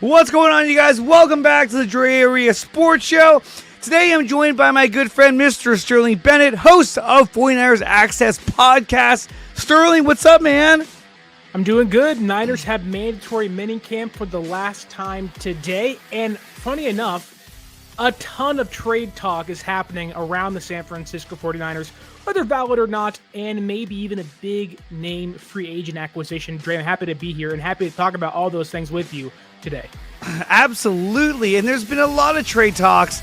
What's going on, you guys? Welcome back to the DreArea Sports Show. Today I'm joined by my good friend, Mr. Sterling Bennett, host of 49ers Access Podcast. Sterling, what's up, man? I'm doing good. Niners have mandatory minicamp for the last time today. And funny enough, a ton of trade talk is happening around the San Francisco 49ers, whether valid or not, and maybe even a big name free agent acquisition. Dre, I'm happy to be here and happy to talk about all those things with you today. Absolutely. And there's been a lot of trade talks.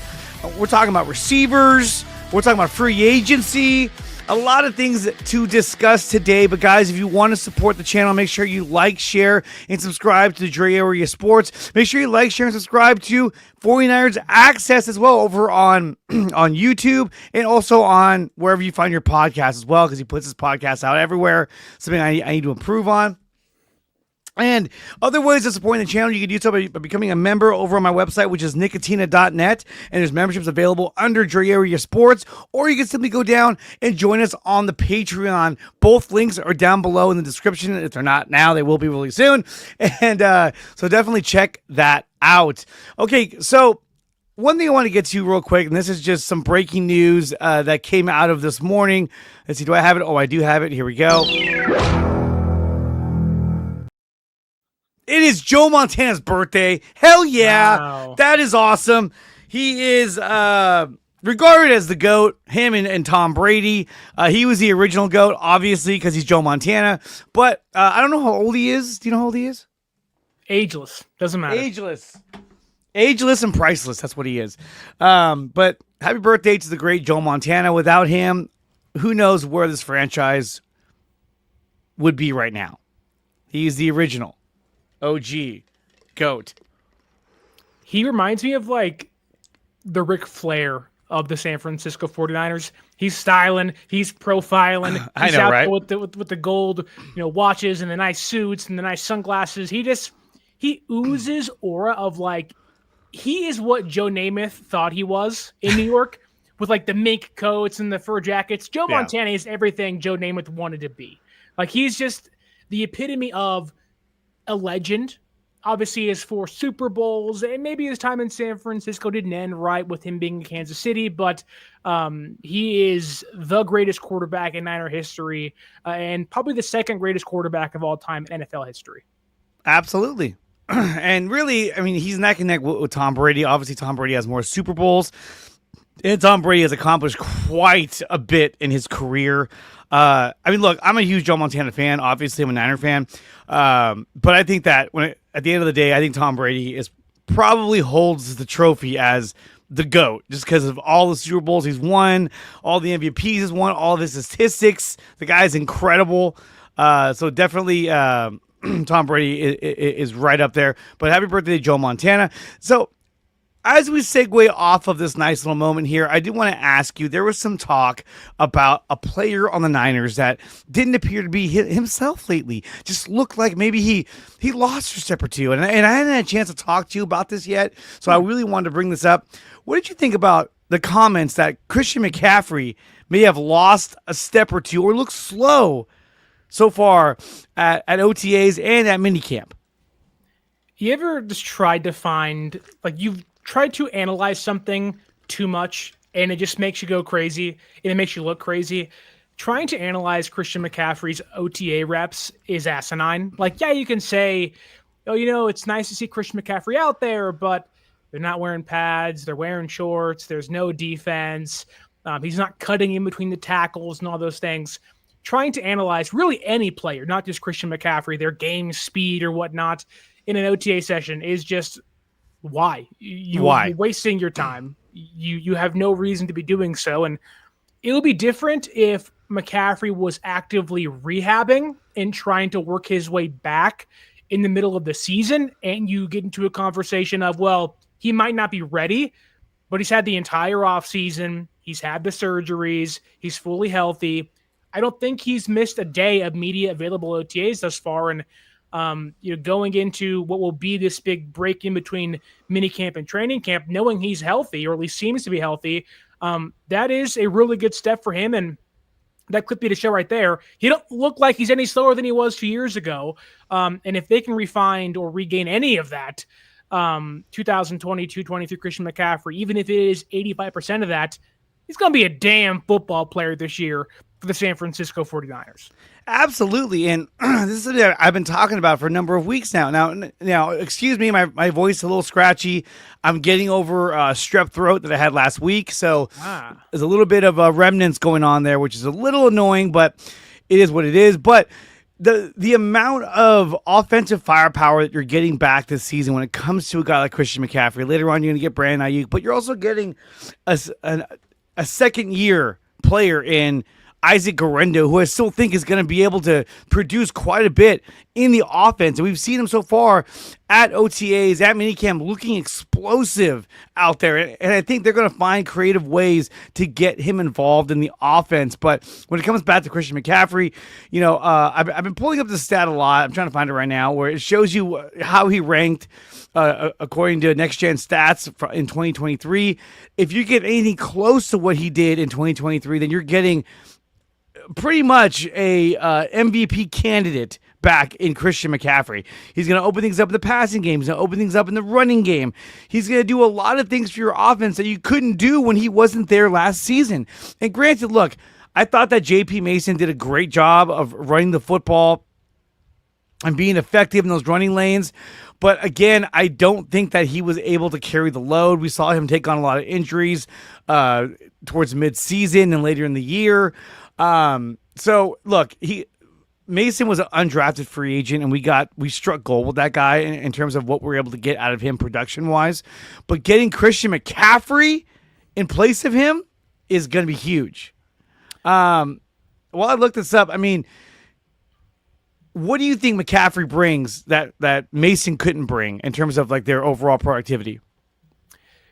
We're talking about receivers. We're talking about free agency. A lot of things to discuss today, but guys, if you want to support the channel, make sure you like, share, and subscribe to the DreArea Sports. Make sure you like, share, and subscribe to 49ers Access as well over on YouTube and also on wherever you find your podcast as well, because he puts his podcast out everywhere. Something I need to improve on. And other ways of supporting the channel, you can do so by becoming a member over on my website, which is nicotina.net. And there's memberships available under DreArea Sports. Or you can simply go down and join us on the Patreon. Both links are down below in the description. If they're not now, they will be really soon. And so definitely check that out. Okay, so one thing I want to get to real quick, and this is just some breaking news that came out of this morning. Let's see, do I have it? Oh, I do have it. Here we go. It is Joe Montana's birthday. Hell yeah. Wow. That is awesome. He is regarded as the GOAT, him and Tom Brady. He was the original GOAT, obviously, because he's Joe Montana. But I don't know how old he is. Do you know how old he is? Ageless. Doesn't matter. Ageless and priceless. That's what he is. But happy birthday to the great Joe Montana. Without him, who knows where this franchise would be right now. He's the original OG GOAT. He reminds me of like the Ric Flair of the San Francisco 49ers. He's styling, he's profiling, he's I know, out right? with the gold, watches and the nice suits and the nice sunglasses. He oozes aura of like he is what Joe Namath thought he was in New York with like the mink coats and the fur jackets. Joe Montana is everything Joe Namath wanted to be. Like he's just the epitome of a legend. Obviously his 4 Super Bowls, and maybe his time in San Francisco didn't end right with him being in Kansas City, but he is the greatest quarterback in Niner history and probably the second greatest quarterback of all time in NFL history. Absolutely. And really, I mean, he's neck and neck with Tom Brady. Obviously, Tom Brady has more Super Bowls, and Tom Brady has accomplished quite a bit in his career. I mean, look, I'm a huge Joe Montana fan. Obviously, I'm a Niner fan. But I think that at the end of the day, I think Tom Brady probably holds the trophy as the GOAT just because of all the Super Bowls he's won, all the MVPs he's won, all of his statistics. The guy's incredible. So definitely Tom Brady is right up there. But happy birthday to Joe Montana. So as we segue off of this nice little moment here, I do want to ask you, there was some talk about a player on the Niners that didn't appear to be himself lately. Just looked like maybe he lost a step or two. And I hadn't had a chance to talk to you about this yet, so I really wanted to bring this up. What did you think about the comments that Christian McCaffrey may have lost a step or two or looked slow so far at OTAs and at minicamp? You ever just tried to find, like you've tried to analyze something too much and it just makes you go crazy and it makes you look crazy? Trying to analyze Christian McCaffrey's OTA reps is asinine. Like, yeah, you can say, oh, it's nice to see Christian McCaffrey out there, but they're not wearing pads, they're wearing shorts, there's no defense, he's not cutting in between the tackles and all those things. Trying to analyze really any player, not just Christian McCaffrey, their game speed or whatnot in an OTA session is just why? You're wasting your time. You have no reason to be doing so. And it'll be different if McCaffrey was actively rehabbing and trying to work his way back in the middle of the season, and you get into a conversation of, well, he might not be ready, but he's had the entire offseason. He's had the surgeries. He's fully healthy. I don't think he's missed a day of media available OTAs thus far. And going into what will be this big break in between minicamp and training camp, knowing he's healthy, or at least seems to be healthy, that is a really good step for him. And that clip you to show right there, he don't look like he's any slower than he was 2 years ago. And if they can refine or regain any of that, 2022-23 Christian McCaffrey, even if it is 85% of that, he's going to be a damn football player this year for the San Francisco 49ers. Absolutely, and this is something I've been talking about for a number of weeks now. Now, excuse me, my voice is a little scratchy. I'm getting over strep throat that I had last week, so there's a little bit of remnants going on there, which is a little annoying, but it is what it is. But the amount of offensive firepower that you're getting back this season when it comes to a guy like Christian McCaffrey, later on you're going to get Brandon Aiyuk, but you're also getting a second-year player in Isaac Guerrero, who I still think is going to be able to produce quite a bit in the offense. And we've seen him so far at OTAs, at minicamp, looking explosive out there. And I think they're going to find creative ways to get him involved in the offense. But when it comes back to Christian McCaffrey, I've been pulling up the stat a lot. I'm trying to find it right now, where it shows you how he ranked according to Next Gen Stats in 2023. If you get anything close to what he did in 2023, then you're getting pretty much a MVP candidate back in Christian McCaffrey. He's going to open things up in the passing game. He's going to open things up in the running game. He's going to do a lot of things for your offense that you couldn't do when he wasn't there last season. And granted, look, I thought that J.P. Mason did a great job of running the football and being effective in those running lanes. But again, I don't think that he was able to carry the load. We saw him take on a lot of injuries towards mid-season and later in the year. So look, Mason was an undrafted free agent, and we struck gold with that guy in terms of what we're able to get out of him production wise. But getting Christian McCaffrey in place of him is going to be huge. While I looked this up, I mean, what do you think McCaffrey brings that Mason couldn't bring in terms of like their overall productivity?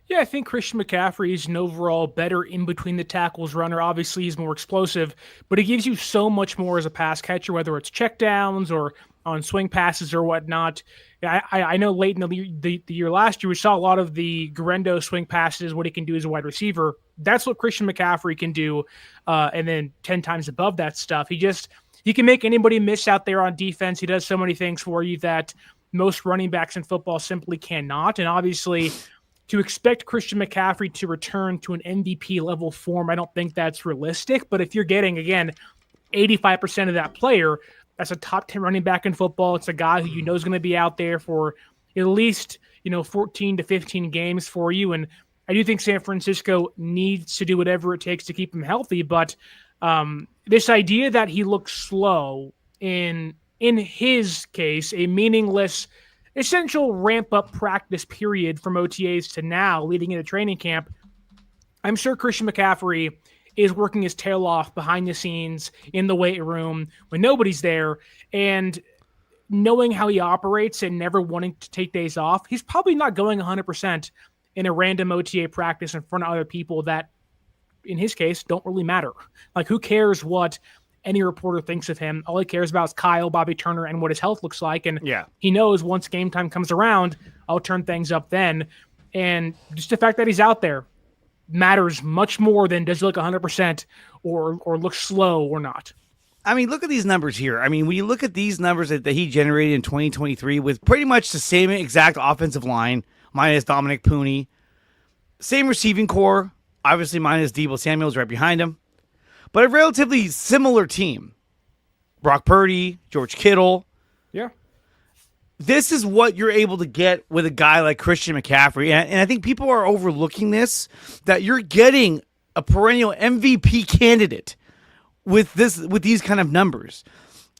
Yeah, I think Christian McCaffrey is an overall better in-between the tackles runner. Obviously, he's more explosive, but he gives you so much more as a pass catcher, whether it's checkdowns or on swing passes or whatnot. I know late in the year last year, we saw a lot of the Guerrero swing passes, what he can do as a wide receiver. That's what Christian McCaffrey can do, and then 10 times above that stuff. He can make anybody miss out there on defense. He does so many things for you that most running backs in football simply cannot, and obviously to expect Christian McCaffrey to return to an MVP level form, I don't think that's realistic. But if you're getting, again, 85% of that player, that's a top 10 running back in football. It's a guy who you know is going to be out there for at least 14 to 15 games for you. And I do think San Francisco needs to do whatever it takes to keep him healthy. But this idea that he looks slow in his case, a meaningless essential ramp-up practice period from OTAs to now leading into training camp, I'm sure Christian McCaffrey is working his tail off behind the scenes in the weight room when nobody's there, and knowing how he operates and never wanting to take days off, he's probably not going 100% in a random OTA practice in front of other people that, in his case, don't really matter. Like, who cares what any reporter thinks of him? All he cares about is Kyle, Bobby Turner, and what his health looks like. And he knows once game time comes around, I'll turn things up then. And just the fact that he's out there matters much more than does he look 100% or look slow or not. I mean, look at these numbers here. I mean, when you look at these numbers that he generated in 2023 with pretty much the same exact offensive line, minus Dominic Pooney, same receiving core, obviously minus Deebo Samuel's right behind him, but a relatively similar team. Brock Purdy, George Kittle. Yeah. This is what you're able to get with a guy like Christian McCaffrey. And I think people are overlooking this, that you're getting a perennial MVP candidate with these kind of numbers.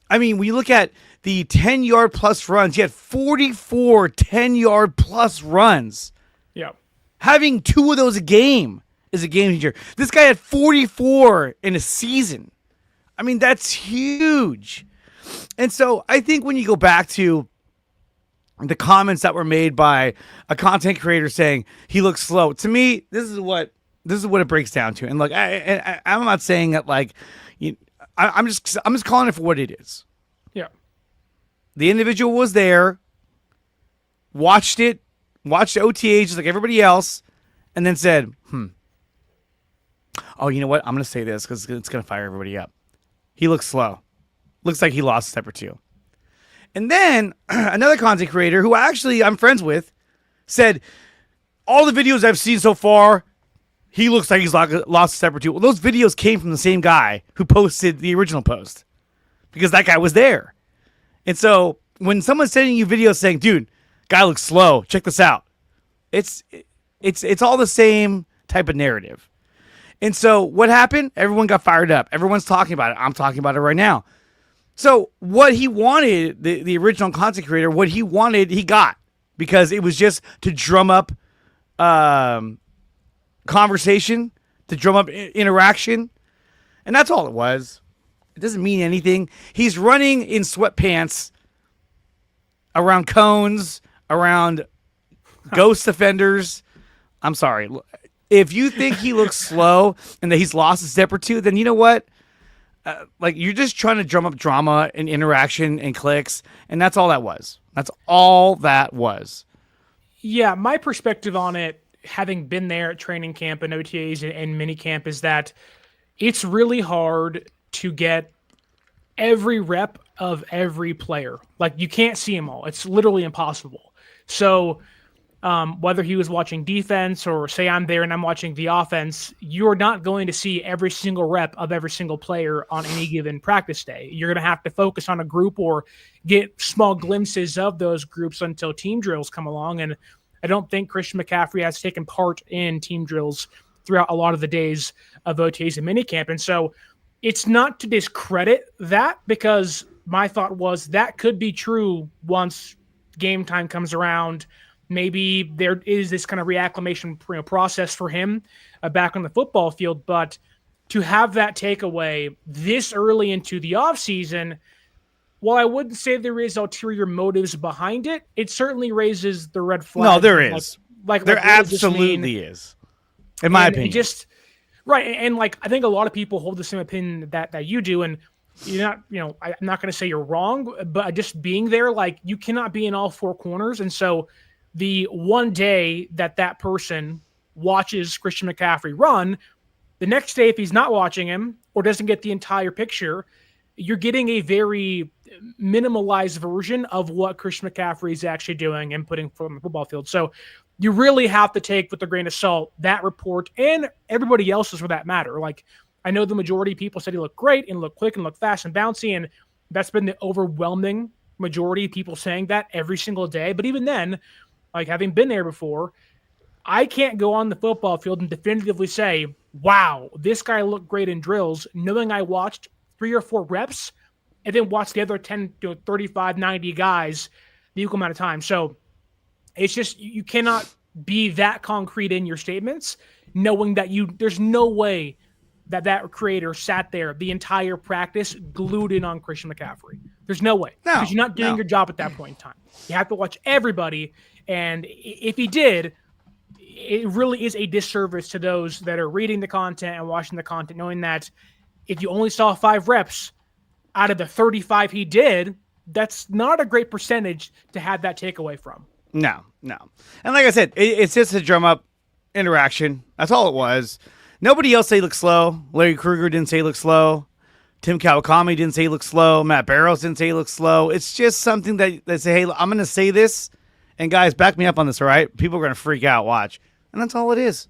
I mean, when you look at the 10-yard plus runs, he had 44 10-yard plus runs. Yeah. Having 2 of those a game is a game changer. This guy had 44 in a season. I mean, that's huge. And so I think when you go back to the comments that were made by a content creator saying he looks slow, to me, this is what it breaks down to. And look, I'm not saying that like, I'm just calling it for what it is. Yeah. The individual was there, watched OTAs just like everybody else, and then said, oh, you know what? I'm going to say this because it's going to fire everybody up. He looks slow. Looks like he lost a step or two. And then another content creator who actually I'm friends with said, all the videos I've seen so far, he looks like he's lost a step or two. Well, those videos came from the same guy who posted the original post because that guy was there. And so when someone's sending you videos saying, dude, guy looks slow, check this out. It's all the same type of narrative. And so what happened? Everyone got fired up. Everyone's talking about it. I'm talking about it right now. So what he wanted, the original content creator, what he wanted, he got. Because it was just to drum up conversation, to drum up interaction. And that's all it was. It doesn't mean anything. He's running in sweatpants around cones, around ghost offenders. I'm sorry. If you think he looks slow and that he's lost a step or two, then you know what? You're just trying to drum up drama and interaction and clicks, and that's all that was. That's all that was. Yeah, my perspective on it, having been there at training camp and OTAs and mini camp, is that it's really hard to get every rep of every player. Like, you can't see them all. It's literally impossible. So whether he was watching defense or say I'm there and I'm watching the offense, you're not going to see every single rep of every single player on any given practice day. You're going to have to focus on a group or get small glimpses of those groups until team drills come along. And I don't think Christian McCaffrey has taken part in team drills throughout a lot of the days of OTAs and minicamp. And so it's not to discredit that, because my thought was that could be true once game time comes around. Maybe there is this kind of reacclimation process for him back on the football field. But to have that takeaway this early into the offseason, while I wouldn't say there is ulterior motives behind it, it certainly raises the red flag. No, there is. There absolutely is, in my opinion. Right. And I think a lot of people hold the same opinion that you do. And you're not, I'm not going to say you're wrong, but just being there, you cannot be in all four corners. And so the one day that person watches Christian McCaffrey run, the next day, if he's not watching him or doesn't get the entire picture, you're getting a very minimalized version of what Christian McCaffrey is actually doing and putting on the football field. So you really have to take with a grain of salt that report and everybody else's for that matter. I know the majority of people said he looked great and looked quick and looked fast and bouncy, and that's been the overwhelming majority of people saying that every single day. But even then, having been there before, I can't go on the football field and definitively say, wow, this guy looked great in drills, knowing I watched 3 or 4 reps and then watched the other 10 to 35, 90 guys the equal amount of time. So it's just, you cannot be that concrete in your statements, knowing that there's no way that creator sat there the entire practice glued in on Christian McCaffrey. There's no way. No, because you're not doing your job at that point in time. You have to watch everybody. And if he did, it really is a disservice to those that are reading the content and watching the content, knowing that if you only saw 5 reps out of the 35 he did, that's not a great percentage to have that takeaway from. No. And like I said, it's just a drum up interaction. That's all it was. Nobody else said he looked slow. Larry Krueger didn't say he looked slow. Tim Kawakami didn't say he looked slow. Matt Barrows didn't say he looked slow. It's just something that say, hey, I'm going to say this, and guys, back me up on this, all right? People are going to freak out, watch. And that's all it is.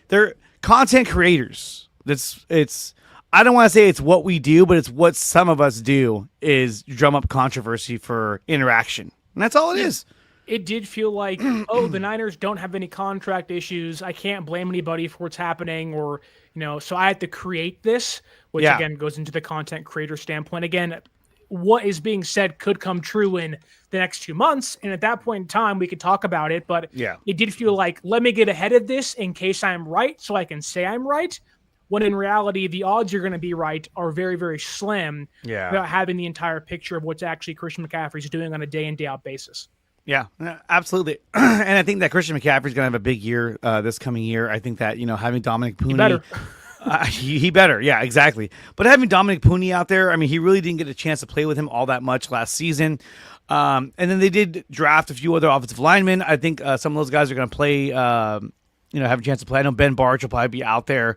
They're content creators. I don't want to say it's what we do, but it's what some of us do, is drum up controversy for interaction. And that's all it is. It did feel like, the Niners don't have any contract issues. I can't blame anybody for what's happening, or, so I had to create this, which again goes into the content creator standpoint. Again, what is being said could come true in the next 2 months. And at that point in time, we could talk about it. But it did feel like, let me get ahead of this in case I'm right, so I can say I'm right. When in reality, the odds you're going to be right are very, very slim without having the entire picture of what's actually Christian McCaffrey's doing on a day in, day out basis. Yeah, absolutely. And I think that Christian McCaffrey's going to have a big year this coming year. I think that, having Dominic Pooney. He better. He better. Yeah, exactly. But having Dominic Pooney out there, I mean, he really didn't get a chance to play with him all that much last season. And then they did draft a few other offensive linemen. I think some of those guys are going to play, have a chance to play. I know Ben Barch will probably be out there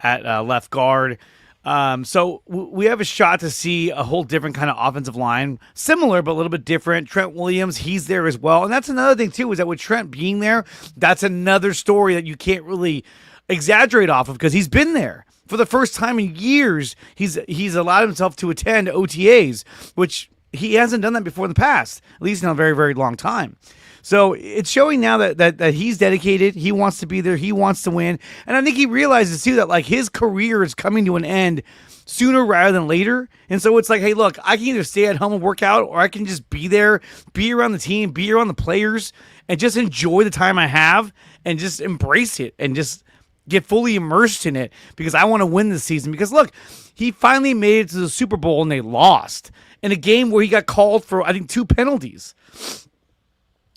at left guard. So we have a shot to see a whole different kind of offensive line, similar but a little bit different. Trent Williams, he's there as well, and that's another thing too. Is that with Trent being there, that's another story that you can't really exaggerate off of because he's been there for the first time in years. He's allowed himself to attend OTAs, which he hasn't done that before in the past, at least in a very, very long time. So it's showing now that he's dedicated. He wants to be there. He wants to win. And I think he realizes, too, that like his career is coming to an end sooner rather than later. And so it's like, hey, look, I can either stay at home and work out, or I can just be there, be around the team, be around the players, and just enjoy the time I have and just embrace it and just get fully immersed in it because I want to win this season. Because, look, he finally made it to the Super Bowl and they lost in a game where he got called for, I think, 2 penalties.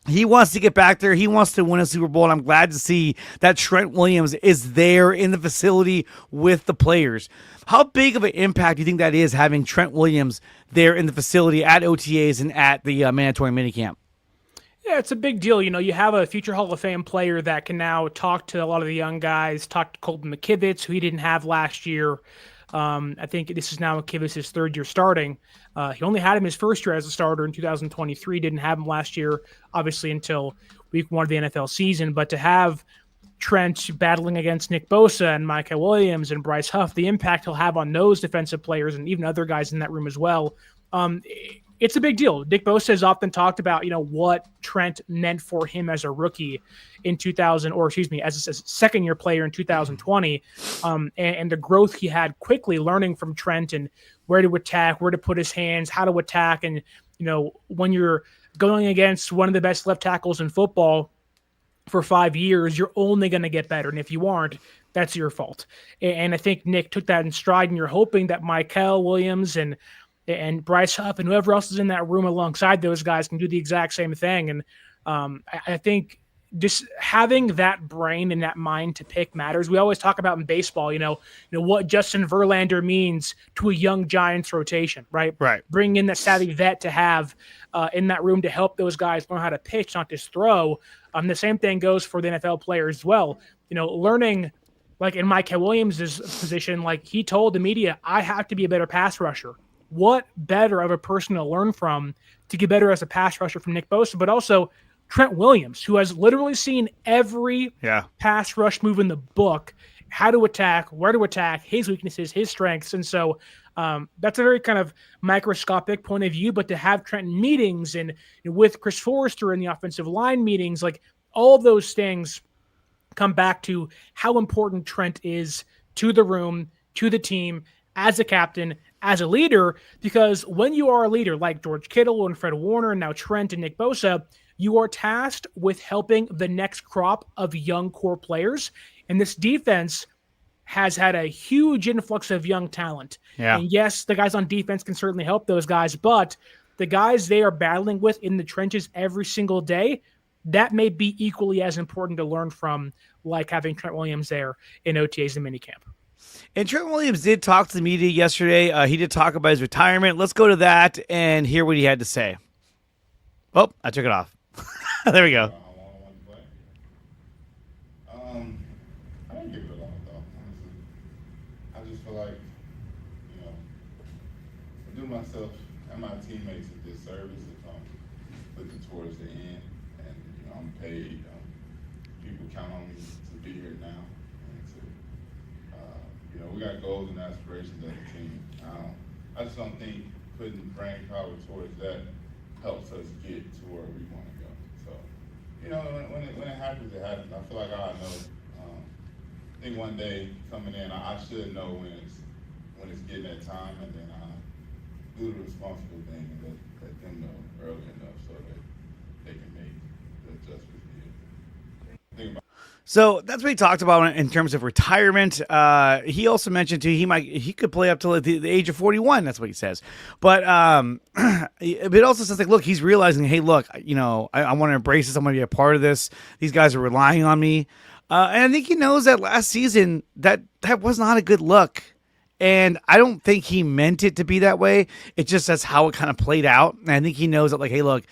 He wants to get back there. He wants to win a Super Bowl, and I'm glad to see that Trent Williams is there in the facility with the players. How big of an impact do you think that is, having Trent Williams there in the facility at OTAs and at the mandatory minicamp? Yeah, it's a big deal. You know, you have a future Hall of Fame player that can now talk to a lot of the young guys, talk to Colton McKivitz, who he didn't have last year. I think this is now McKivitz' 3rd year starting. He only had him his first year as a starter in 2023. Didn't have him last year, obviously, until week 1 of the NFL season. But to have Trent battling against Nick Bosa and Micah Williams and Bryce Huff, the impact he'll have on those defensive players and even other guys in that room as well, it's a big deal. Nick Bosa has often talked about, what Trent meant for him as a rookie in 2000, or excuse me, as a second-year player in 2020, and the growth he had quickly learning from Trent and where to attack, where to put his hands, how to attack. And, when you're going against one of the best left tackles in football for 5 years, you're only going to get better. And if you aren't, that's your fault. And I think Nick took that in stride, and you're hoping that Michael Williams and Bryce Huff and whoever else is in that room alongside those guys can do the exact same thing. And I think just having that brain and that mind to pick matters. We always talk about in baseball, what Justin Verlander means to a young Giants rotation, right? Right. Bring in that savvy vet to have in that room to help those guys learn how to pitch, not just throw. The same thing goes for the NFL players as well. Learning, like in Micah Williams' position, like he told the media, I have to be a better pass rusher. What better of a person to learn from to get better as a pass rusher from Nick Bosa, but also Trent Williams, who has literally seen every pass rush move in the book, how to attack, where to attack, his weaknesses, his strengths. And so that's a very kind of microscopic point of view, but to have Trent in meetings and with Chris Forrester in the offensive line meetings, like all of those things come back to how important Trent is to the room, to the team, as a captain, as a leader, because when you are a leader like George Kittle and Fred Warner and now Trent and Nick Bosa, you are tasked with helping the next crop of young core players. And this defense has had a huge influx of young talent. Yeah. And yes, the guys on defense can certainly help those guys, but the guys they are battling with in the trenches every single day, that may be equally as important to learn from, like having Trent Williams there in OTAs and minicamp. And Trent Williams did talk to the media yesterday. He did talk about his retirement. Let's go to that and hear what he had to say. Oh, I took it off. There we go. I didn't give it a lot of thought, honestly. I just feel like, I do myself and my teammates a disservice if I'm looking towards the end. And, I'm paid. People count on me to be here now. We got goals and aspirations as a team. I just don't think putting brain power towards that helps us get to where we want to go. So, when it happens, it happens. I feel like I know. I think one day coming in, I should know when it's getting that time, and then I do the responsible thing and let them know early enough so that they can make the adjustments needed. Think about. So that's what he talked about in terms of retirement. He also mentioned too he could play up till the age of 41. That's what he says. But it also says like, look, he's realizing, hey, look, I want to embrace this. I'm going to be a part of this. These guys are relying on me, and I think he knows that last season that was not a good look. And I don't think he meant it to be that way. It just that's how it kind of played out. And I think he knows that like, hey, look.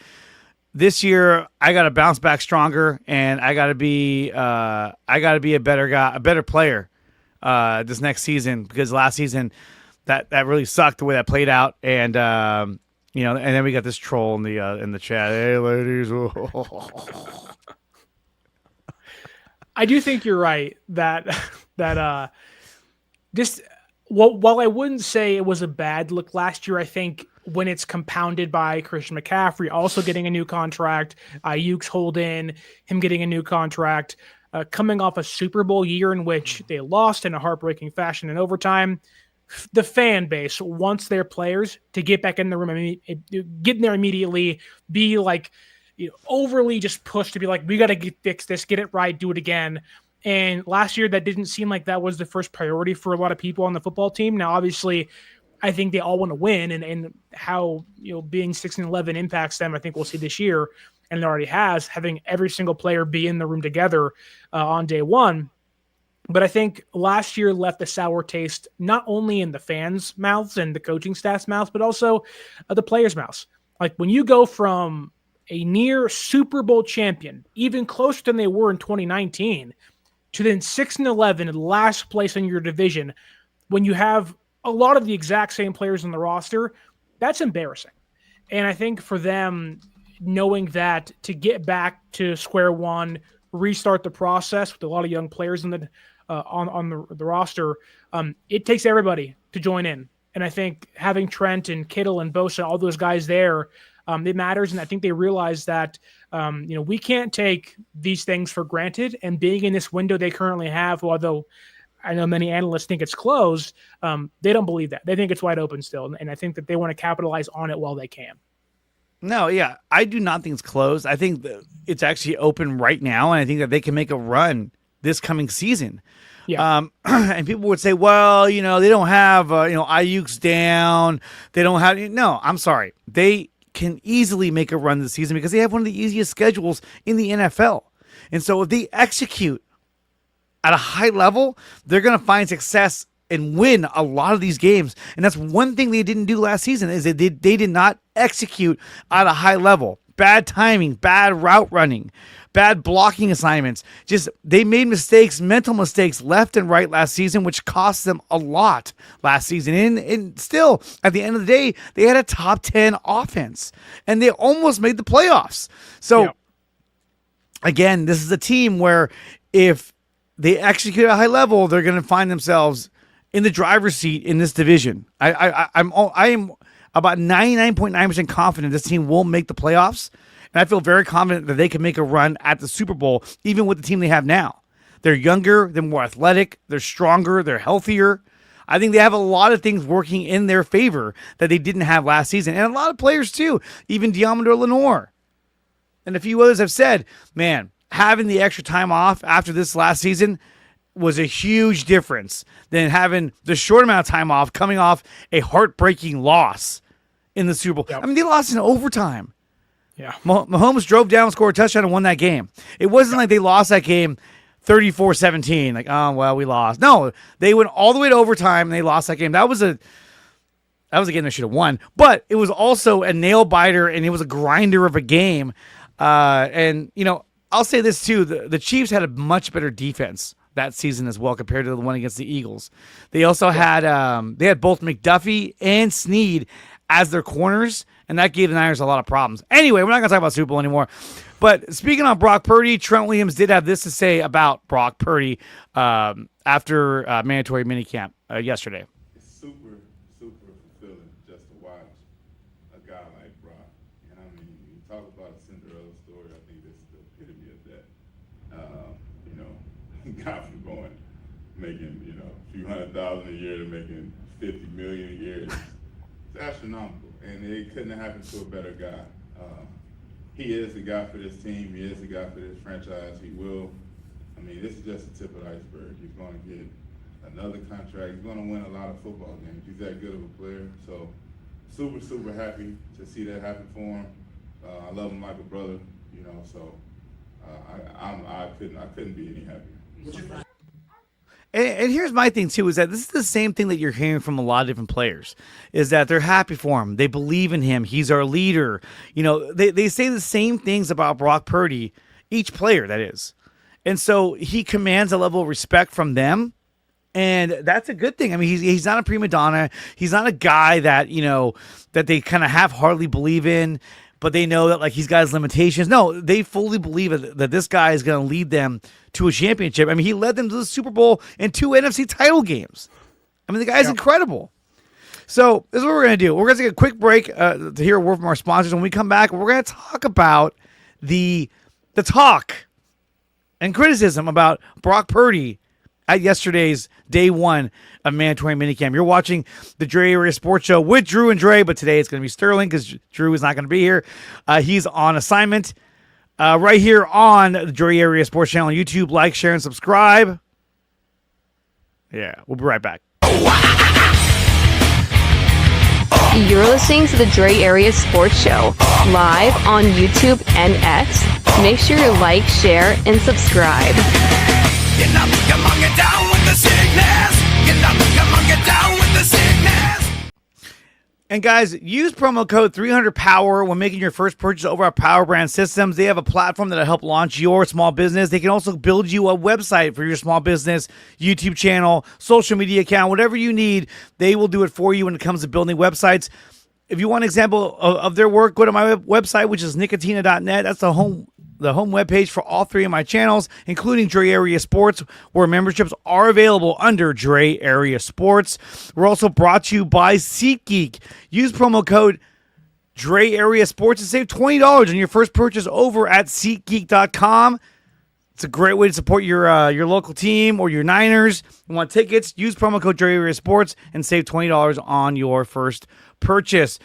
This year, I got to bounce back stronger, and I got to be a better guy, a better player this next season, because last season that really sucked the way that played out, and and then we got this troll in the chat. Hey, ladies. I do think you're right that this. While I wouldn't say it was a bad look last year, I think when it's compounded by Christian McCaffrey also getting a new contract, Aiyuk's holding, him getting a new contract, coming off a Super Bowl year in which they lost in a heartbreaking fashion in overtime, the fan base wants their players to get back in the room, get in there immediately, be like overly just pushed to be like, we got to fix this, get it right, do it again. And last year, that didn't seem like that was the first priority for a lot of people on the football team. Now, obviously, I think they all want to win, and how being 6-11 impacts them, I think we'll see this year, and it already has, having every single player be in the room together on day one. But I think last year left a sour taste not only in the fans' mouths and the coaching staff's mouths, but also the players' mouths. Like when you go from a near Super Bowl champion, even closer than they were in 2019, to then 6-11 in last place in your division, when you have a lot of the exact same players on the roster, that's embarrassing. And I think for them, knowing that to get back to square one, restart the process with a lot of young players on the roster, it takes everybody to join in. And I think having Trent and Kittle and Bosa, all those guys there, it matters. And I think they realize that, we can't take these things for granted. And being in this window they currently have, although I know many analysts think it's closed, they don't believe that. They think it's wide open still. And I think that they want to capitalize on it while they can. No, yeah, I do not think it's closed. I think that it's actually open right now. And I think that they can make a run this coming season. Yeah. And people would say, well, they don't have, Ayuk's down. They don't have, no, I'm sorry. They can easily make a run this season because they have one of the easiest schedules in the NFL. And so if they execute at a high level, they're going to find success and win a lot of these games. And that's one thing they didn't do last season is they did not execute at a high level. Bad timing, bad route running, bad blocking assignments. Just they made mistakes, mental mistakes left and right last season, which cost them a lot last season. And still, at the end of the day, they had a top 10 offense and they almost made the playoffs. So again, this is a team where if they execute at a high level, they're going to find themselves in the driver's seat in this division. I am about 99.9% confident this team will make the playoffs. And I feel very confident that they can make a run at the Super Bowl, even with the team they have now. They're younger, they're more athletic, they're stronger, they're healthier. I think they have a lot of things working in their favor that they didn't have last season. And a lot of players too, even Diamondor Lenore. And a few others have said, man, having the extra time off after this last season was a huge difference than having the short amount of time off coming off a heartbreaking loss in the Super Bowl. Yep. I mean, they lost in overtime. Yeah, Mahomes drove down, scored a touchdown, and won that game. It wasn't like they lost that game 34-17. Like, oh, well, we lost. No, they went all the way to overtime, and they lost that game. That was a game they should have won. But it was also a nail-biter, and it was a grinder of a game. And, I'll say this, too. The Chiefs had a much better defense that season as well compared to the one against the Eagles. They also had both McDuffie and Snead as their corners, and that gave the Niners a lot of problems. Anyway, we're not going to talk about Super Bowl anymore. But speaking on Brock Purdy, Trent Williams did have this to say about Brock Purdy after mandatory minicamp yesterday. It's super, super fulfilling just to watch a guy like Brock. And I mean, you talk about a Cinderella story, I think this is the epitome of that. Guy from making, a few $100,000 a year to making $50 million a year. It's astronomical, and it couldn't have happened to a better guy. He is the guy for this team. He is the guy for this franchise. He will. I mean, this is just the tip of the iceberg. He's going to get another contract. He's going to win a lot of football games. He's that good of a player. So, super, super happy to see that happen for him. I love him like a brother, So, I couldn't be any happier. And here's my thing, too, is that this is the same thing that you're hearing from a lot of different players, is that they're happy for him. They believe in him. He's our leader. They say the same things about Brock Purdy, each player, that is. And so he commands a level of respect from them And that's a good thing. I mean, he's not a prima donna. He's not a guy that, that they kind of half-heartedly believe in, but they know that like he's got his limitations. No, they fully believe that this guy is going to lead them to a championship. I mean, he led them to the Super Bowl and 2 NFC title games. I mean, the guy's incredible. So this is what we're going to do. We're going to take a quick break to hear a word from our sponsors. When we come back, we're going to talk about the talk and criticism about Brock Purdy at yesterday's day 1 of mandatory minicamp. You're watching the DreArea Sports Show with Drew and Dre, but today it's going to be Sterling because Drew is not going to be here. He's on assignment right here on the DreArea Sports channel on YouTube. Like, share, and subscribe. Yeah, we'll be right back. You're listening to the DreArea Sports Show, live on YouTube and X. Make sure you like, share, and subscribe. Get up, come on, get down with the sickness. Get up, come on, get down with the sickness. And guys, use promo code 300POWER when making your first purchase over at Power Brand Systems. They have a platform that'll help launch your small business. They can also build you a website for your small business, YouTube channel, social media account, whatever you need. They will do it for you when it comes to building websites. If you want an example of their work, go to my website, which is nicotina.net. That's the home webpage for all 3 of my channels, including DreArea Sports, where memberships are available under DreArea Sports. We're also brought to you by SeatGeek. Use promo code DreArea Sports to save $20 on your first purchase over at SeatGeek.com. It's a great way to support your local team or your Niners. You want tickets? Use promo code DreArea Sports and save $20 on your first purchase.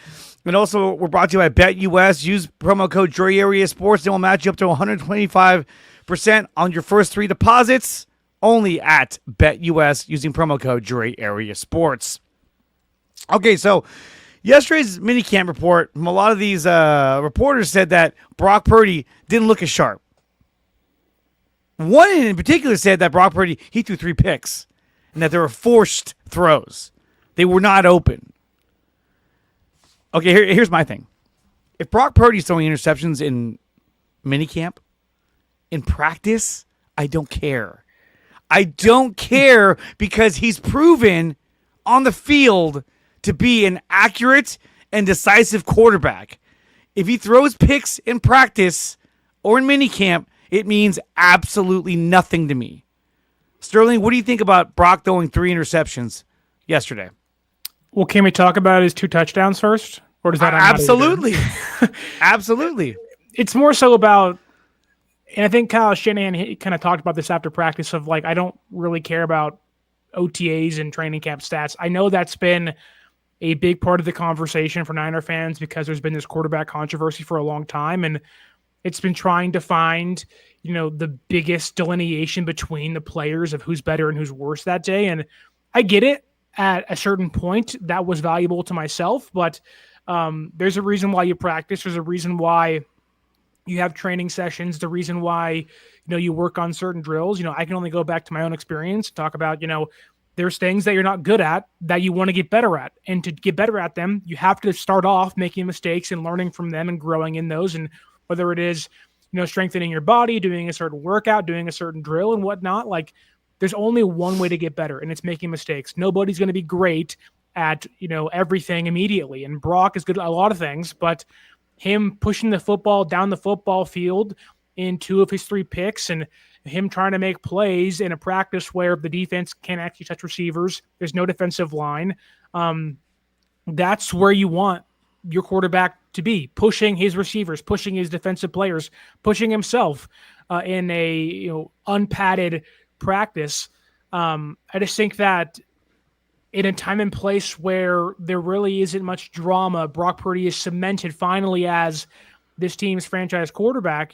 And also, we're brought to you by BetUS. Use promo code DreArea Sports. They will match you up to 125% on your first 3 deposits. Only at BetUS using promo code DreArea Sports. Okay, so yesterday's minicamp report from a lot of these reporters said that Brock Purdy didn't look as sharp. One in particular said that Brock Purdy, he threw 3 picks and that they were forced throws. They were not open. Okay, here's my thing. If Brock Purdy's throwing interceptions in minicamp, in practice, I don't care. I don't care because he's proven on the field to be an accurate and decisive quarterback. If he throws picks in practice or in minicamp, it means absolutely nothing to me. Sterling, what do you think about Brock throwing 3 interceptions yesterday? Well, can we talk about his 2 touchdowns first? Or does that absolutely. Absolutely. It's more so about, and I think Kyle Shanahan kind of talked about this after practice of like, I don't really care about OTAs and training camp stats. I know that's been a big part of the conversation for Niner fans because there's been this quarterback controversy for a long time. And it's been trying to find, the biggest delineation between the players of who's better and who's worse that day. And I get it. At a certain point, that was valuable to myself, but there's a reason why you practice. There's a reason why you have training sessions. The reason why, you work on certain drills. I can only go back to my own experience, talk about, there's things that you're not good at that you want to get better at. And to get better at them, you have to start off making mistakes and learning from them and growing in those. And whether it is, strengthening your body, doing a certain workout, doing a certain drill and whatnot, like there's only one way to get better, and it's making mistakes. Nobody's going to be great at, everything immediately. And Brock is good at a lot of things, but him pushing the football down the football field in 2 of his 3 picks and him trying to make plays in a practice where the defense can't actually touch receivers, there's no defensive line. That's where you want your quarterback to be, pushing his receivers, pushing his defensive players, pushing himself in a unpadded practice. I just think that in a time and place where there really isn't much drama, Brock Purdy is cemented finally as this team's franchise quarterback.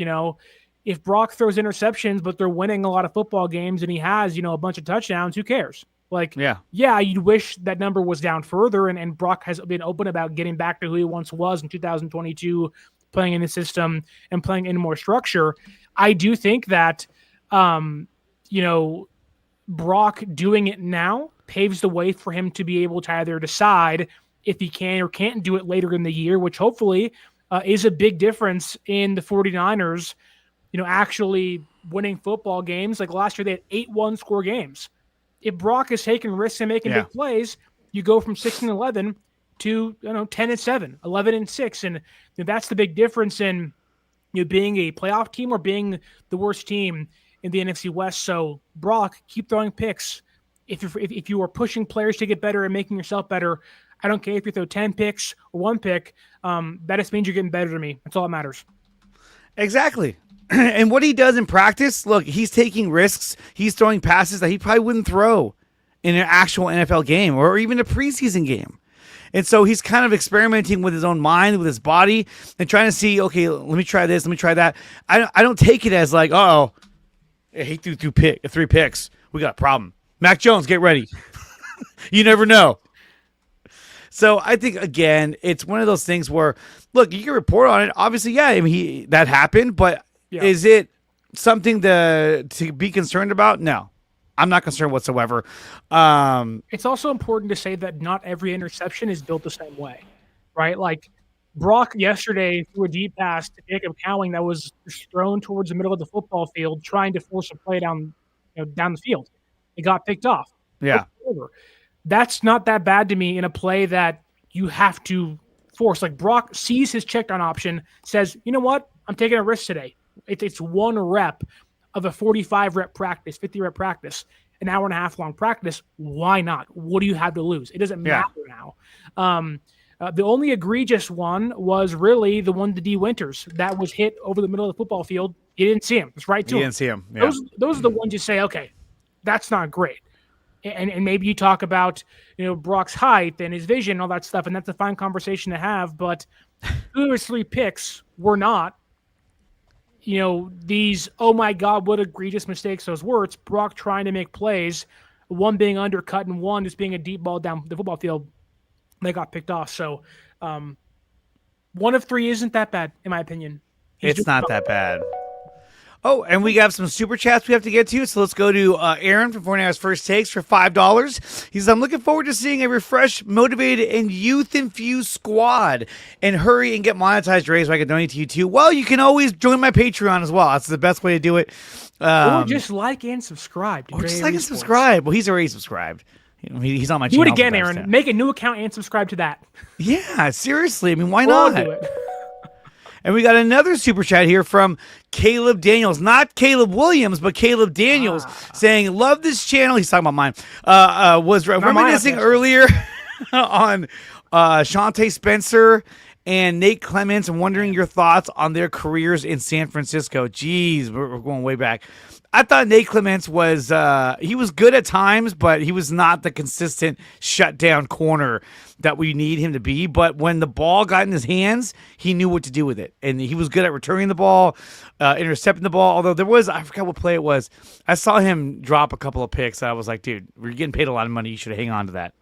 If Brock throws interceptions, but they're winning a lot of football games and he has, a bunch of touchdowns, who cares? Like, yeah, you'd wish that number was down further, and Brock has been open about getting back to who he once was in 2022, playing in the system and playing in more structure. I do think that, Brock doing it now paves the way for him to be able to either decide if he can or can't do it later in the year, which hopefully is a big difference in the 49ers, actually winning football games. Like last year, they had 8 one-score games. if Brock is taking risks and making big plays, you go from 6-11 to 10-7, 11-6, and that's the big difference in being a playoff team or being the worst team in the NFC West. So Brock, keep throwing picks. If you are pushing players to get better and making yourself better, I don't care if you throw 10 picks or 1 pick. That just means you're getting better to me. That's all that matters. Exactly. And what he does in practice, look, he's taking risks. He's throwing passes that he probably wouldn't throw in an actual NFL game or even a preseason game. And so he's kind of experimenting with his own mind, with his body, and trying to see, okay, let me try this, let me try that. I don't take it as like, he threw 3 picks. We got a problem. Mac Jones, get ready. You never know. So I think, again, it's one of those things where, look, you can report on it. Obviously, yeah, I mean, that happened, but is it something to be concerned about? No. I'm not concerned whatsoever. It's also important to say that not every interception is built the same way, right? Like Brock yesterday threw a deep pass to Jacob Cowing that was thrown towards the middle of the football field, trying to force a play down the field. It got picked off. Yeah. That's not that bad to me in a play that you have to force. Like Brock sees his check down option, says, you know what? I'm taking a risk today. It's 1 rep of a 45 rep practice, 50 rep practice, an hour and a half long practice. Why not? What do you have to lose? It doesn't matter now. The only egregious one was really the one to D Winters that was hit over the middle of the football field. You didn't see him. It's right to him. You didn't see him. Yeah. Those are the ones you say, okay, that's not great. And maybe you talk about Brock's height and his vision and all that stuff, and that's a fine conversation to have. But 2 or 3 picks were not. These, oh my God, what egregious mistakes those were. It's Brock trying to make plays, one being undercut and one just being a deep ball down the football field. They got picked off. So 1 of 3 isn't that bad, in my opinion. It's not that bad. Oh, and we got some super chats we have to get to, so let's go to Aaron from 49ers First Takes for $5. He says, I'm looking forward to seeing a refreshed, motivated, and youth-infused squad. And hurry and get monetized, Ray, so I can donate to you too. Well, you can always join my Patreon as well. That's the best way to do it. Or just like and subscribe. Or just like and subscribe. Well, he's already subscribed. He's on my channel. Do it again, Aaron. Make a new account and subscribe to that. Yeah, seriously. I mean, why not? I'll do it. And we got another super chat here from Caleb Daniels. Not Caleb Williams, but Caleb Daniels saying, love this channel. He's talking about mine. Was reminiscing earlier on Shante Spencer and Nate Clements and wondering your thoughts on their careers in San Francisco. Jeez, we're going way back. I thought Nate Clements was he was good at times, but he was not the consistent shutdown corner that we need him to be. But when the ball got in his hands, he knew what to do with it. And he was good at returning the ball, intercepting the ball. Although there was, I forgot what play it was. I saw him drop a couple of picks. I was like, dude, we're getting paid a lot of money. You should hang on to that.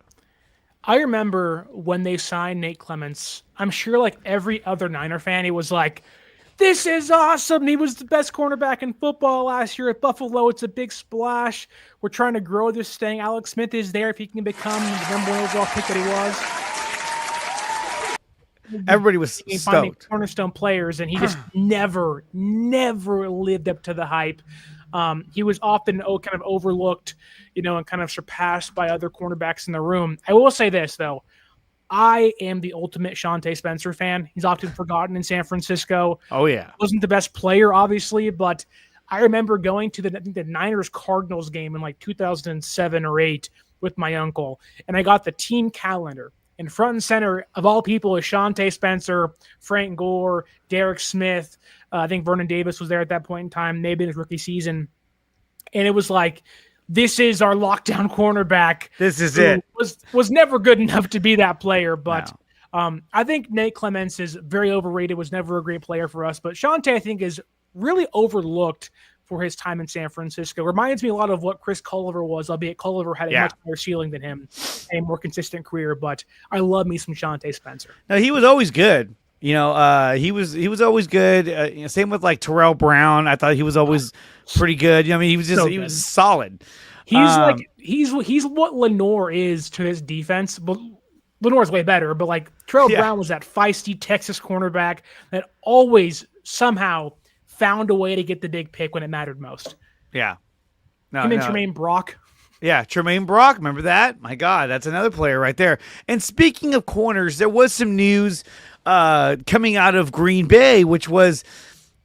I remember when they signed Nate Clements, I'm sure like every other Niner fan, he was like, this is awesome. He was the best cornerback in football last year at Buffalo. It's a big splash. We're trying to grow this thing. Alex Smith is there if he can become the number 1 overall pick that he was. Everybody was stoked. Cornerstone players, and he just never lived up to the hype. He was often kind of overlooked, and kind of surpassed by other cornerbacks in the room. I will say this, though. I am the ultimate Shante Spencer fan. He's often forgotten in San Francisco. Oh, yeah. Wasn't the best player, obviously, but I remember going to the Niners-Cardinals game in like 2007 or 8 with my uncle, and I got the team calendar. And front and center, of all people, is Shante Spencer, Frank Gore, Derek Smith. I think Vernon Davis was there at that point in time, maybe in his rookie season. And it was like, this is our lockdown cornerback. This is it. Was never good enough to be that player, but I think Nate Clements is very overrated, was never a great player for us. But Shante, I think, is really overlooked for his time in San Francisco. Reminds me a lot of what Chris Culliver was, albeit Culliver had a much higher ceiling than him, a more consistent career. But I love me some Shante Spencer. No, he was always good. He was always good. Same with like Terrell Brown. I thought he was always pretty good. I mean, he was was solid. He's what Lenore is to his defense, but Lenore's way better. But like Terrell Brown was that feisty Texas cornerback that always somehow found a way to get the big pick when it mattered most. Yeah. Him and Tremaine Brock. Yeah, Tremaine Brock, remember that? My God, that's another player right there. And speaking of corners, there was some news coming out of Green Bay, which was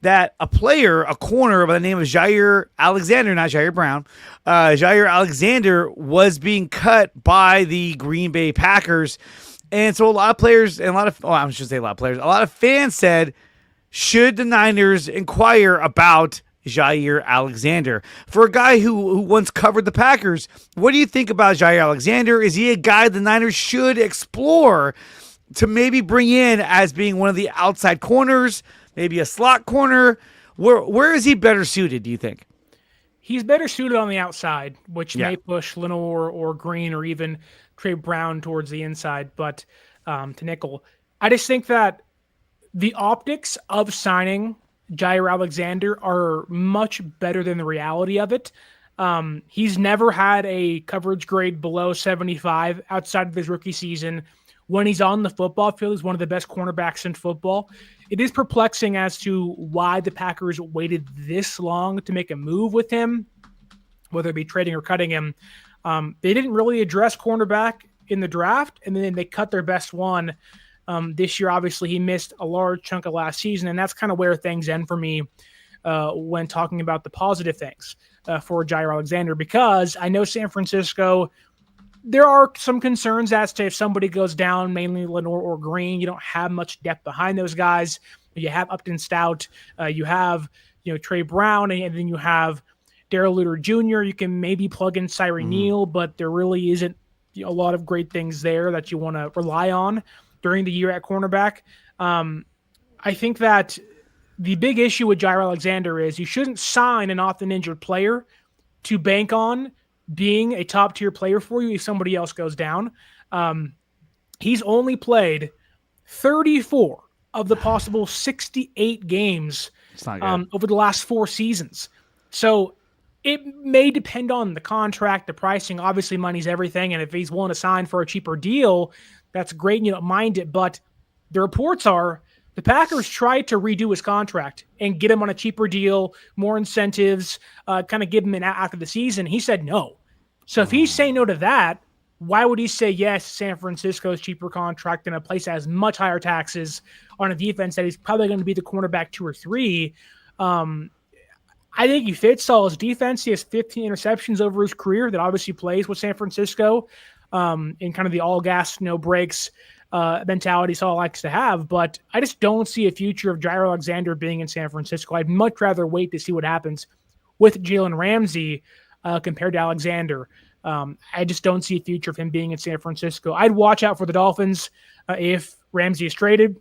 that a corner by the name of Jaire Alexander, not Jaire Brown, Jaire Alexander was being cut by the Green Bay Packers. And so a lot of players and I should say a lot of players, a lot of fans said, should the Niners inquire about Jaire Alexander? For a guy who once covered the Packers, what do you think about Jaire Alexander? Is he a guy the Niners should explore to maybe bring in as being one of the outside corners, maybe a slot corner? Where is he better suited, do you think? He's better suited on the outside, which Yeah. may push Lenore or Green or even Trey Brown towards the inside, but to nickel. I just think that the optics of signing Jaire Alexander are much better than the reality of it. He's never had a coverage grade below 75 outside of his rookie season. When he's on the football field, he's one of the best cornerbacks in football. It is perplexing as to why the Packers waited this long to make a move with him, whether it be trading or cutting him. They didn't really address cornerback in the draft, and then they cut their best one. This year, obviously, he missed a large chunk of last season, and that's kind of where things end for me when talking about the positive things for Jaire Alexander, because I know San Francisco, there are some concerns as to if somebody goes down, mainly Lenore or Green, you don't have much depth behind those guys. You have Upton Stout, you have Trey Brown, and then you have Darrell Luter Jr. You can maybe plug in Cyree Neal, but there really isn't a lot of great things there that you want to rely on during the year at cornerback. I think that the big issue with Jaire Alexander is you shouldn't sign an often injured player to bank on being a top tier player for you if somebody else goes down. He's only played 34 of the possible 68 games over the last 4 seasons. So it may depend on the contract, the pricing. Obviously, money's everything, and if he's willing to sign for a cheaper deal, that's great, and you don't mind it. But the reports are the Packers tried to redo his contract and get him on a cheaper deal, more incentives, kind of give him an after the season. He said no. So if he's saying no to that, why would he say yes to San Francisco's cheaper contract in a place that has much higher taxes on a defense that he's probably going to be the cornerback 2 or 3? I think he fits all his defense. He has 15 interceptions over his career that obviously plays with San Francisco in kind of the all gas, no breaks mentality Saul likes to have. But I just don't see a future of Jaire Alexander being in San Francisco. I'd much rather wait to see what happens with Jalen Ramsey compared to Alexander. I just don't see a future of him being in San Francisco. I'd watch out for the Dolphins if Ramsey is traded.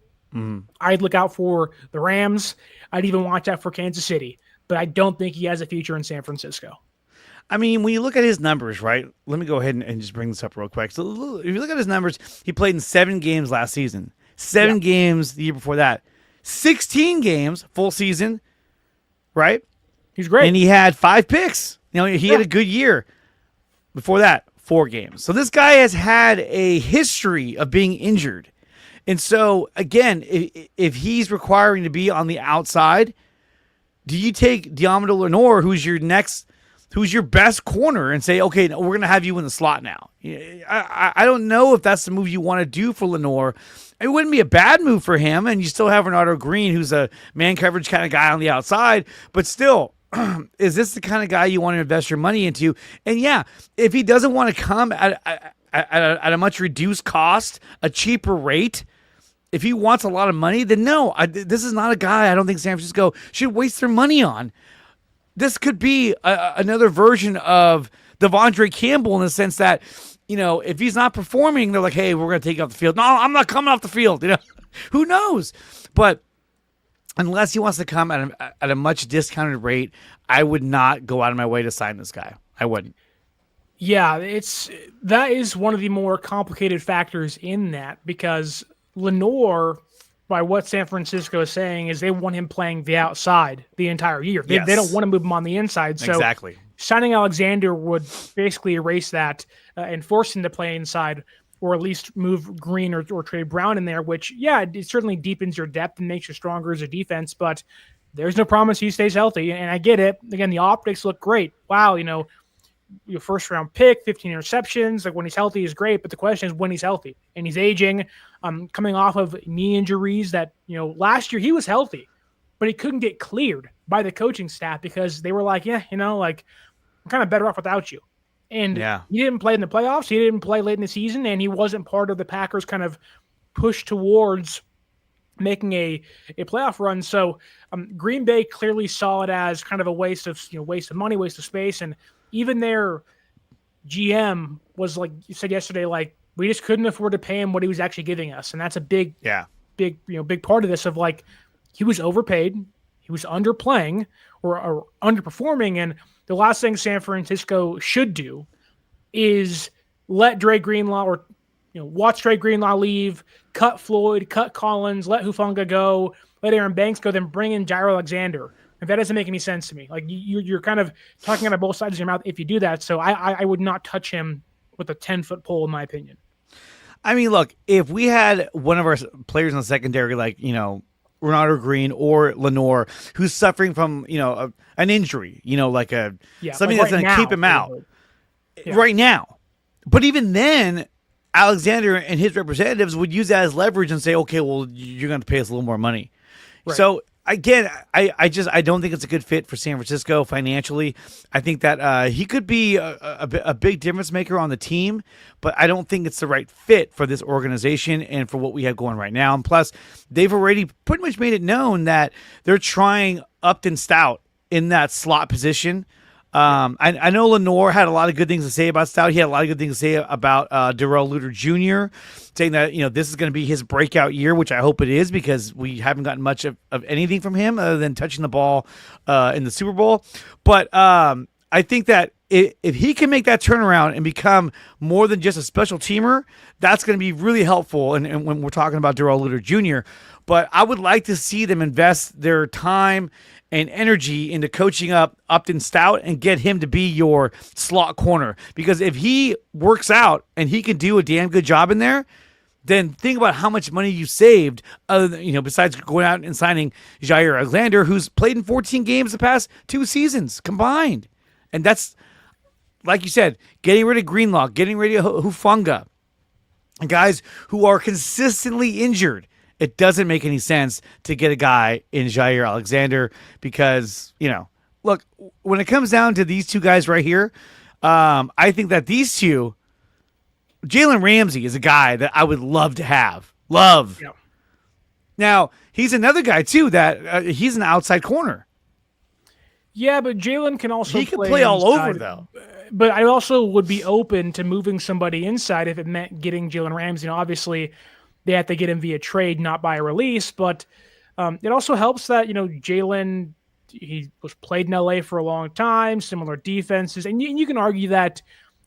I'd look out for the Rams. I'd even watch out for Kansas City. But I don't think he has a future in San Francisco. I mean, when you look at his numbers, right? Let me go ahead and just bring this up real quick. So if you look at his numbers, he played in 7 games last season, 7 games the year before that, 16 games full season, right? He's great. And he had 5 picks. He had a good year. Before that, 4 games. So this guy has had a history of being injured. And so, again, if he's requiring to be on the outside, do you take Diamond Lenore, who's your best corner, and say, okay, no, we're going to have you in the slot now? I don't know if that's the move you want to do for Lenore. It wouldn't be a bad move for him, and you still have Renato Green, who's a man coverage kind of guy on the outside, but still, is this the kind of guy you want to invest your money into? And yeah, if he doesn't want to come at a much reduced cost, a cheaper rate, if he wants a lot of money, then no, this is not a guy I don't think San Francisco should waste their money on. This could be another version of Devondre Campbell in the sense that, if he's not performing, they're like, hey, we're going to take you off the field. No, I'm not coming off the field. Who knows? But unless he wants to come at a much discounted rate, I would not go out of my way to sign this guy. I wouldn't. Yeah, that is one of the more complicated factors in that, because Lenore, by what San Francisco is saying, is they want him playing the outside the entire year. They don't want to move him on the inside. So exactly. Signing Alexander would basically erase that and force him to play inside, or at least move Green or Trey Brown in there, which, it certainly deepens your depth and makes you stronger as a defense, but there's no promise he stays healthy. And I get it. Again, the optics look great. Wow, your first round pick, 15 interceptions. Like when he's healthy is great, but the question is when he's healthy, and he's aging, coming off of knee injuries that, last year he was healthy, but he couldn't get cleared by the coaching staff because they were like, yeah, like I'm kind of better off without you. And he didn't play in the playoffs. He didn't play late in the season, and he wasn't part of the Packers kind of push towards making a playoff run. So Green Bay clearly saw it as kind of a waste of money, waste of space. And even their GM was like you said yesterday, like we just couldn't afford to pay him what he was actually giving us. And that's a big part of this of like, he was overpaid. He was underplaying or underperforming. And the last thing San Francisco should do is let Dre Greenlaw or watch Dre Greenlaw leave, cut Floyd, cut Collins, let Hufanga go, let Aaron Banks go, then bring in Jaire Alexander. If that doesn't make any sense to me. Like you're kind of talking out of both sides of your mouth if you do that. So I would not touch him with a 10-foot pole, in my opinion. I mean, look, if we had one of our players in the secondary, like, Ronaldo Green or Lenore, who's suffering from, an injury, like something that's going to keep him out right now. But even then, Alexander and his representatives would use that as leverage and say, okay, well, you're going to pay us a little more money. Right. So again, I don't think it's a good fit for San Francisco financially. I think that he could be a big difference maker on the team, but I don't think it's the right fit for this organization and for what we have going right now. And plus, they've already pretty much made it known that they're trying Upton Stout in that slot position. I know Lenore had a lot of good things to say about Stout. He had a lot of good things to say about Darrell Luter Jr., saying that, this is going to be his breakout year, which I hope it is because we haven't gotten much of anything from him other than touching the ball in the Super Bowl. But I think that if he can make that turnaround and become more than just a special teamer, that's going to be really helpful. And when we're talking about Darrell Luter Jr., but I would like to see them invest their time and energy into coaching up Upton Stout and get him to be your slot corner. Because if he works out and he can do a damn good job in there, then think about how much money you saved other than, besides going out and signing Jaire Alexander, who's played in 14 games the past 2 seasons combined. And that's, like you said, getting rid of Greenlaw, getting rid of Hufanga, guys who are consistently injured. It doesn't make any sense to get a guy in Jaire Alexander because, look, when it comes down to these two guys right here, I think that these two, Jalen Ramsey is a guy that I would love to have. Love. Yep. Now, he's another guy, too, that he's an outside corner. Yeah, but Jalen can also He can play all over, though. But I also would be open to moving somebody inside if it meant getting Jalen Ramsey. Obviously, they have to get him via trade, not by a release. But it also helps that, Jalen, he was played in LA for a long time, similar defenses. And you can argue that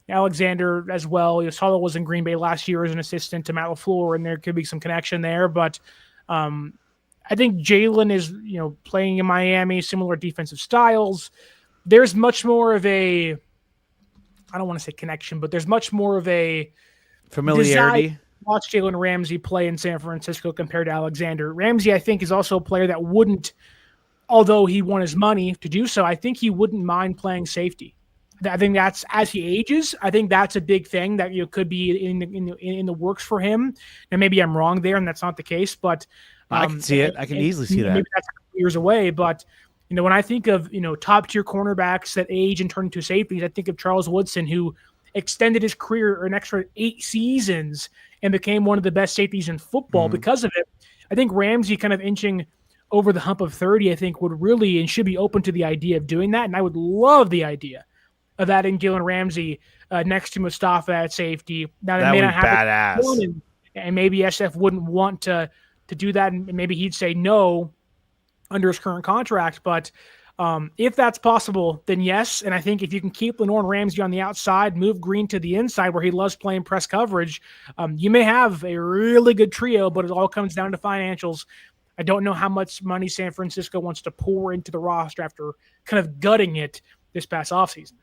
Alexander as well. Salo was in Green Bay last year as an assistant to Matt LaFleur, and there could be some connection there. But I think Jalen is, playing in Miami, similar defensive styles. There's much more of a, I don't want to say connection, but there's much more of a familiarity. Watch Jalen Ramsey play in San Francisco compared to Alexander. Ramsey, I think, is also a player that wouldn't, although he won his money to do so, I think he wouldn't mind playing safety. I think that's, as he ages, I think that's a big thing that could be in the works for him. And maybe I'm wrong there, and that's not the case. But I can see it. I can easily see that. Maybe that's a couple years away. But when I think of top tier cornerbacks that age and turn into safeties, I think of Charles Woodson, who extended his career an extra 8 seasons and became one of the best safeties in football because of it. I think Ramsey kind of inching over the hump of 30, I think would really and should be open to the idea of doing that. And I would love the idea of adding Jalen Ramsey next to Mustafa at safety. Now that may not happen, badass. And maybe SF wouldn't want to do that, and maybe he'd say no under his current contract. But if that's possible, then yes. And I think if you can keep Lenore and Ramsey on the outside, move Green to the inside where he loves playing press coverage, you may have a really good trio, but it all comes down to financials. I don't know how much money San Francisco wants to pour into the roster after kind of gutting it this past offseason.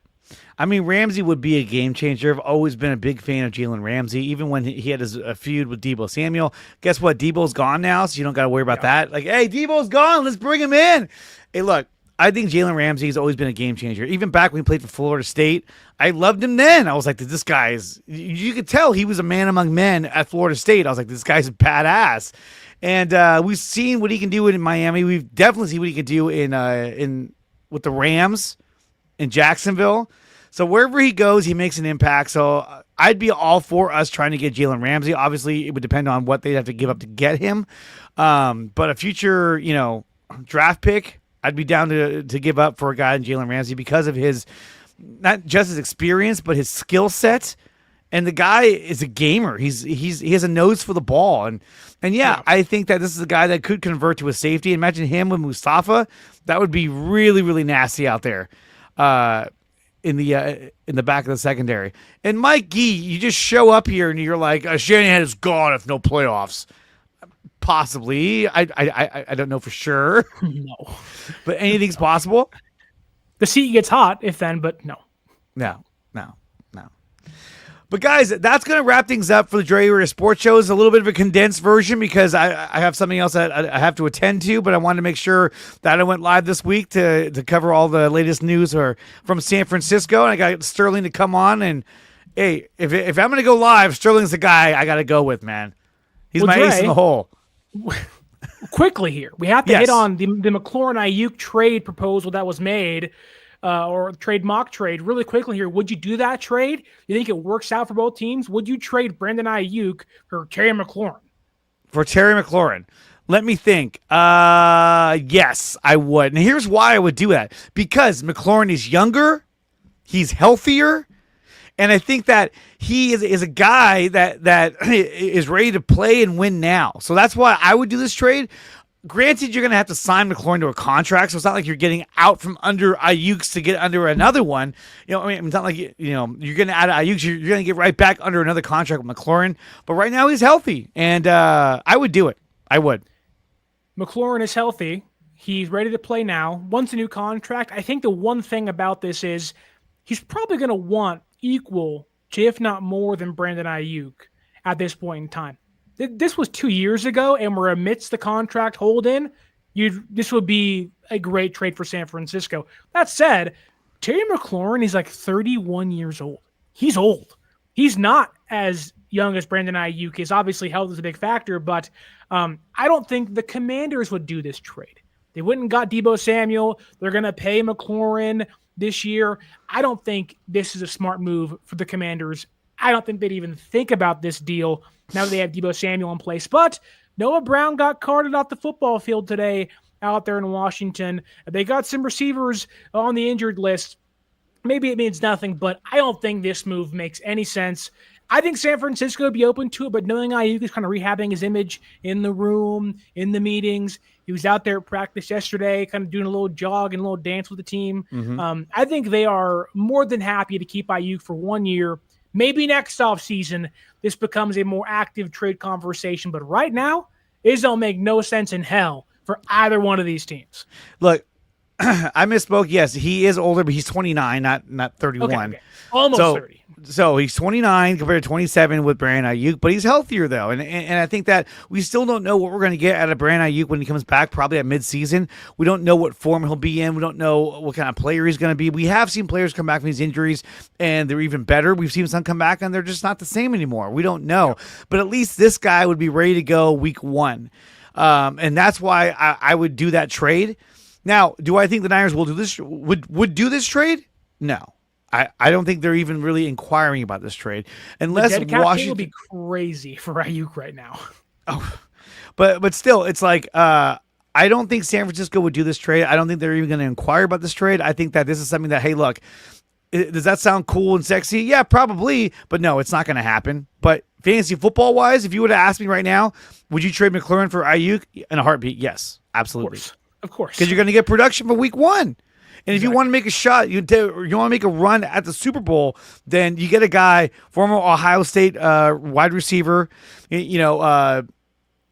I mean, Ramsey would be a game changer. I've always been a big fan of Jalen Ramsey, even when he had his feud with Deebo Samuel. Guess what? Deebo's gone now, so you don't got to worry about that. Like, hey, Deebo's gone. Let's bring him in. Hey, look, I think Jalen Ramsey has always been a game changer. Even back when he played for Florida State, I loved him then. I was like, this guy is, you could tell he was a man among men at Florida State. I was like, this guy's a badass. And we've seen what he can do in Miami. We've definitely seen what he can do in with the Rams in Jacksonville. So wherever he goes, he makes an impact. So I'd be all for us trying to get Jalen Ramsey. Obviously, it would depend on what they'd have to give up to get him. But a future, draft pick, I'd be down to give up for a guy in Jalen Ramsey because of his, not just his experience, but his skill set. And the guy is a gamer. He has a nose for the ball. And yeah, I think that this is a guy that could convert to a safety. Imagine him with Mustafa. That would be really, really nasty out there. In the back of the secondary. And Mike Gee, you just show up here and you're like, Shanahan is gone if no playoffs. Possibly. I don't know for sure. No. But anything's possible. The seat gets hot if then, but no. No. But guys, that's going to wrap things up for the DreArea Sports Show. It's a little bit of a condensed version because I have something else that I have to attend to, but I wanted to make sure that I went live this week to cover all the latest news from San Francisco. And I got Sterling to come on. And, hey, if I'm going to go live, Sterling's the guy I got to go with, man. He's my ace in the hole. Quickly here, we have to hit on the McLaurin Aiyuk trade proposal that was made. Or trade mock trade really quickly here. Would you do that trade? You think it works out for both teams? Would you trade Brandon Aiyuk for Terry McLaurin? For Terry McLaurin, let me think. Yes, I would. And here's why I would do that. Because McLaurin is younger, he's healthier, and I think that he is a guy that is ready to play and win now. So that's why I would do this trade. Granted, you're going to have to sign McLaurin to a contract, so it's not like you're getting out from under Aiyuk's to get under another one. It's not like you're getting out of Aiyuk's. You're going to get right back under another contract with McLaurin. But right now, he's healthy, and I would do it. I would. McLaurin is healthy. He's ready to play now. Wants a new contract. I think the one thing about this is he's probably going to want equal to, if not more than Brandon Aiyuk at this point in time. This was 2 years ago, and we're amidst the contract hold-in. This would be a great trade for San Francisco. That said, Terry McLaurin is like 31 years old. He's old. He's not as young as Brandon Aiyuk is. Obviously, health is a big factor, but I don't think the Commanders would do this trade. They went and got Deebo Samuel. They're going to pay McLaurin this year. I don't think this is a smart move for the Commanders. I don't think they'd even think about this deal now that they have Deebo Samuel in place. But Noah Brown got carted off the football field today out there in Washington. They got some receivers on the injured list. Maybe it means nothing, but I don't think this move makes any sense. I think San Francisco would be open to it, but knowing Aiyuk is kind of rehabbing his image in the room, in the meetings. He was out there at practice yesterday, kind of doing a little jog and a little dance with the team. Mm-hmm. I think they are more than happy to keep Aiyuk for 1 year. Maybe next offseason, this becomes a more active trade conversation. But right now, it don't make no sense in hell for either one of these teams. Look, I misspoke. Yes, he is older, but he's 29, not 31. Okay. Almost 30. So he's 29 compared to 27 with Brandon Aiyuk, but he's healthier, though. And I think that we still don't know what we're going to get out of Brandon Aiyuk when he comes back, probably at midseason. We don't know what form he'll be in. We don't know what kind of player he's going to be. We have seen players come back from these injuries, and they're even better. We've seen some come back, and they're just not the same anymore. We don't know. But at least this guy would be ready to go week 1. And that's why I would do that trade. Now, do I think the Niners will do this? Would do this trade? No. I don't think they're even really inquiring about this trade unless the dead cap Washington will be crazy for Aiyuk right now. Oh, but still, it's like I don't think San Francisco would do this trade. I don't think they're even going to inquire about this trade. I think that this is something that, hey, look, does that sound cool and sexy? Yeah, probably, but no, it's not going to happen. But fantasy football wise, if you would have asked me right now, would you trade McLaurin for Aiyuk in a heartbeat? Yes, absolutely, of course, because you're going to get production for week 1. And if you want to make a shot, you want to make a run at the Super Bowl, then you get a guy, former Ohio State wide receiver. This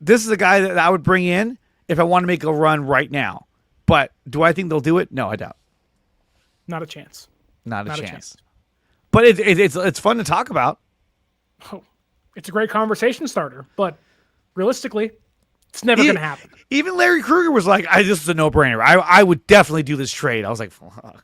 is a guy that I would bring in if I want to make a run right now. But do I think they'll do it? No, I doubt. Not a chance. Not a chance. But it's fun to talk about. Oh, it's a great conversation starter. But realistically, It's never going to happen. Even Larry Krueger was like, this is a no-brainer. I would definitely do this trade. I was like, fuck.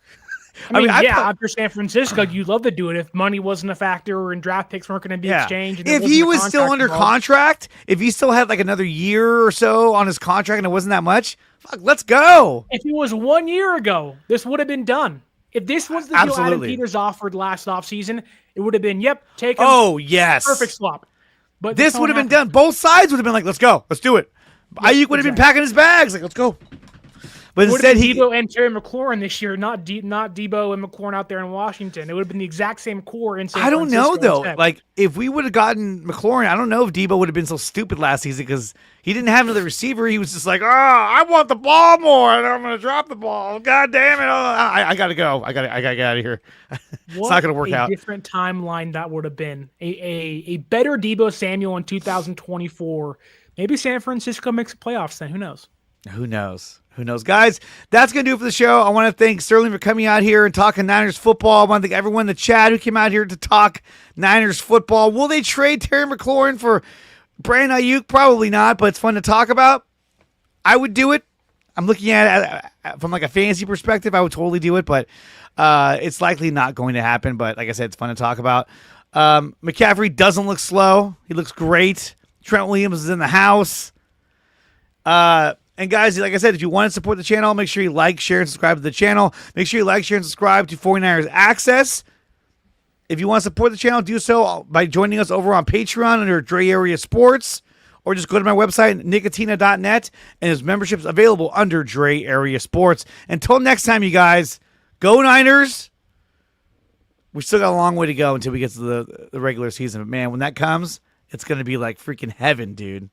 I mean, after San Francisco, you'd love to do it if money wasn't a factor and draft picks weren't going to be exchanged. And if he was still under contract, if he still had like another year or so on his contract and it wasn't that much, fuck, let's go. If it was 1 year ago, this would have been done. If this was the deal Adam Peters offered last offseason, it would have been, take him. Oh, yes. Perfect swap. But this would have been done. Both sides would have been like, let's go. Let's do it. Aiyuk would have been packing his bags. Like, let's go. But instead, Debo and Terry McLaurin this year, not Debo and McLaurin out there in Washington. It would have been the exact same core in San Francisco. I don't know, though. Instead. Like, if we would have gotten McLaurin, I don't know if Debo would have been so stupid last season because he didn't have another receiver. He was just like, I want the ball more, and I'm going to drop the ball. God damn it. I got to go. I got to get out of here. It's not going to work out. What a different timeline that would have been. A better Debo Samuel in 2024. Maybe San Francisco makes playoffs then. Who knows? Who knows? Who knows? Guys, that's going to do it for the show. I want to thank Sterling for coming out here and talking Niners football. I want to thank everyone in the chat who came out here to talk Niners football. Will they trade Terry McLaurin for Brandon Aiyuk? Probably not, but it's fun to talk about. I would do it. I'm looking at it from like a fantasy perspective. I would totally do it, but it's likely not going to happen. But like I said, it's fun to talk about. McCaffrey doesn't look slow. He looks great. Trent Williams is in the house. And guys, like I said, if you want to support the channel, make sure you like, share, and subscribe to the channel. Make sure you like, share, and subscribe to 49ers Access. If you want to support the channel, do so by joining us over on Patreon under DreArea Sports, or just go to my website, nicotina.net, and there's memberships available under DreArea Sports. Until next time, you guys, go Niners. We still got a long way to go until we get to the regular season. But, man, when that comes, it's going to be like freaking heaven, dude.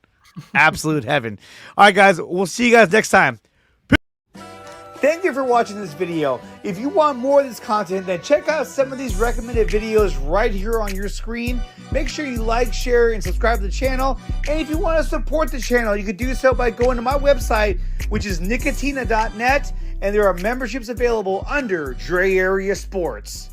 Absolute heaven. All right, guys, we'll see you guys next time. Thank you for watching this video. If you want more of this content, then check out some of these recommended videos right here on your screen. Make sure you like, share, and subscribe to the channel. And if you want to support the channel, you can do so by going to my website, which is nicotina.net, and there are memberships available under DreArea Sports.